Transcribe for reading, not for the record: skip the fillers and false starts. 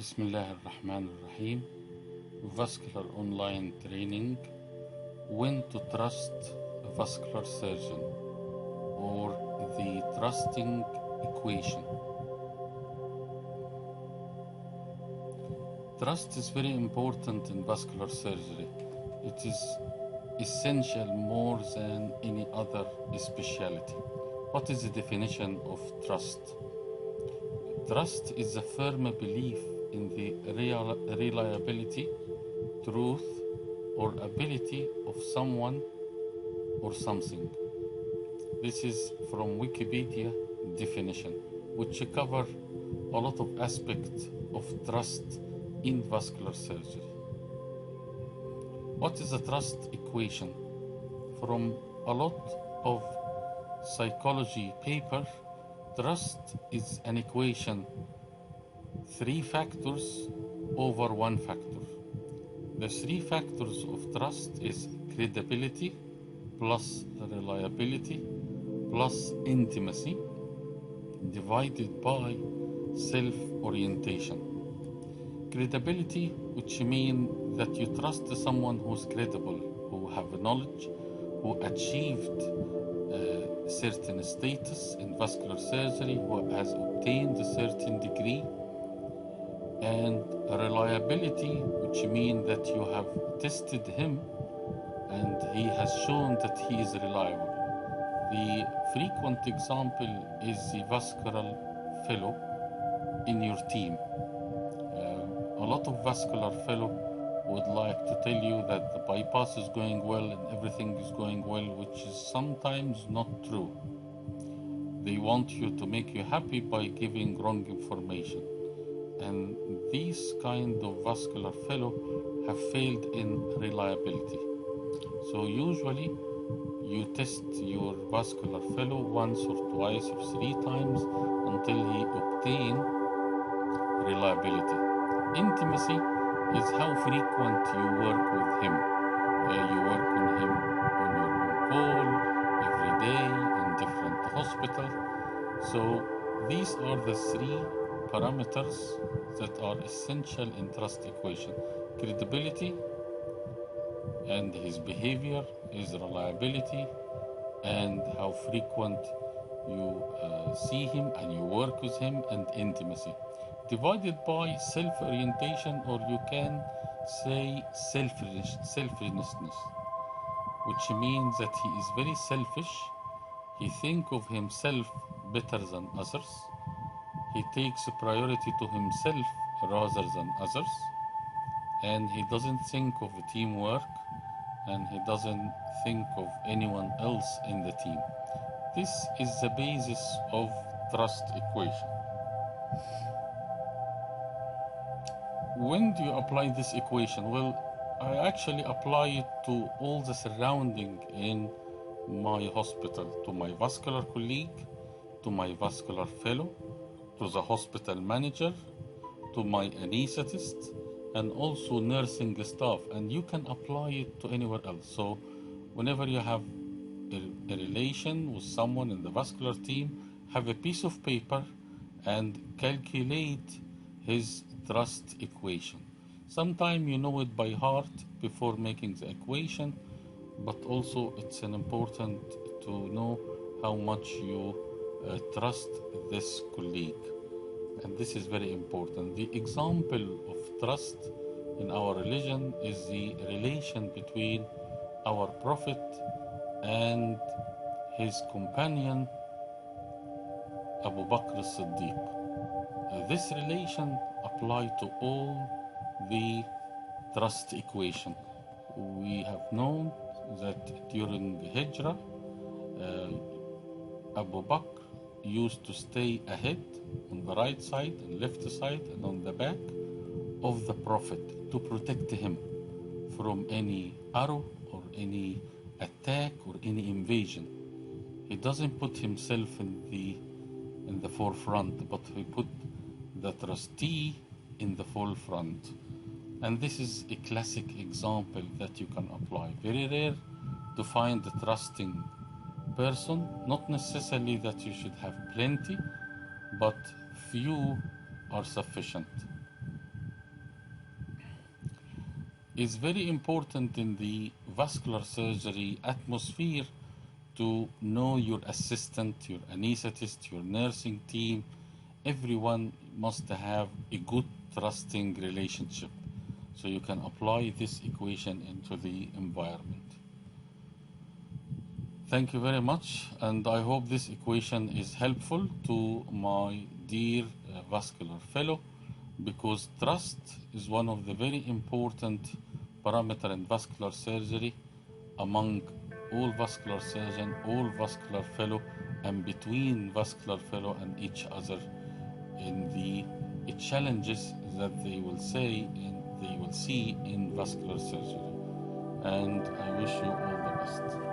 Bismillah ar-Rahman ar-Rahim. Vascular online training. When to trust a vascular surgeon, or the trusting equation. Trust is very important in vascular surgery. It is essential more than any other specialty. What is the definition of trust? Trust is a firm belief in the reliability, truth, or ability of someone or something. This is from Wikipedia definition, which cover a lot of aspects of trust in vascular surgery. What is the trust equation? From a lot of psychology paper, trust is an equation, 3 factors over 1 factor. The 3 factors of trust is credibility plus reliability plus intimacy divided by self-orientation. Credibility, which means that you trust someone who's credible, who have knowledge, who achieved certain status in vascular surgery, who has obtained a certain degree. And reliability, which means that you have tested him and he has shown that he is reliable. The frequent example is the vascular fellow in your team. A lot of vascular fellow would like to tell you that the bypass is going well and everything is going well, which is sometimes not true. They want you to make you happy by giving wrong information. And these kind of vascular fellow have failed in reliability. So usually you test your vascular fellow once or twice or 3 times until he obtain reliability. Intimacy is how frequent you work with him. You work on him on your own call, every day, in different hospitals. So these are the 3 parameters that are essential in trust equation. Credibility and his behavior, his reliability, and how frequent you see him and you work with him, and intimacy. Divided by self-orientation, or you can say selfishness, which means that he is very selfish. He thinks of himself better than others. He takes priority to himself rather than others. And he doesn't think of teamwork, and he doesn't think of anyone else in the team. This is the basis of trust equation. When do you apply this equation? Well, I actually apply it to all the surrounding in my hospital, to my vascular colleague, to my vascular fellow, to the hospital manager, to my anesthetist, and also nursing staff. And you can apply it to anywhere else. So whenever you have a relation with someone in the vascular team, have a piece of paper and calculate his trust equation. Sometimes you know it by heart before making the equation, but also it's important to know how much you trust this colleague. And this is very important. The example of trust in our religion is the relation between our Prophet and his companion Abu Bakr as-Siddiq. This relation applies to all the trust equation. We have known that during Hijrah, Abu Bakr used to stay ahead on the right side and left side and on the back of the Prophet to protect him from any arrow or any attack or any invasion. He doesn't put himself in the forefront, but he put the trustee in the forefront. And this is a classic example that you can apply. Very rare to find a trusting person, not necessarily that you should have plenty, but few are sufficient. It's very important in the vascular surgery atmosphere to know your assistant, your anesthetist, your nursing team. Everyone must have a good trusting relationship so you can apply this equation into the environment. Thank you very much, and I hope this equation is helpful to my dear vascular fellow, because trust is one of the very important parameter in vascular surgery among all vascular surgeon, all vascular fellow, and between vascular fellow and each other in the challenges that they will see in vascular surgery. And I wish you all the best.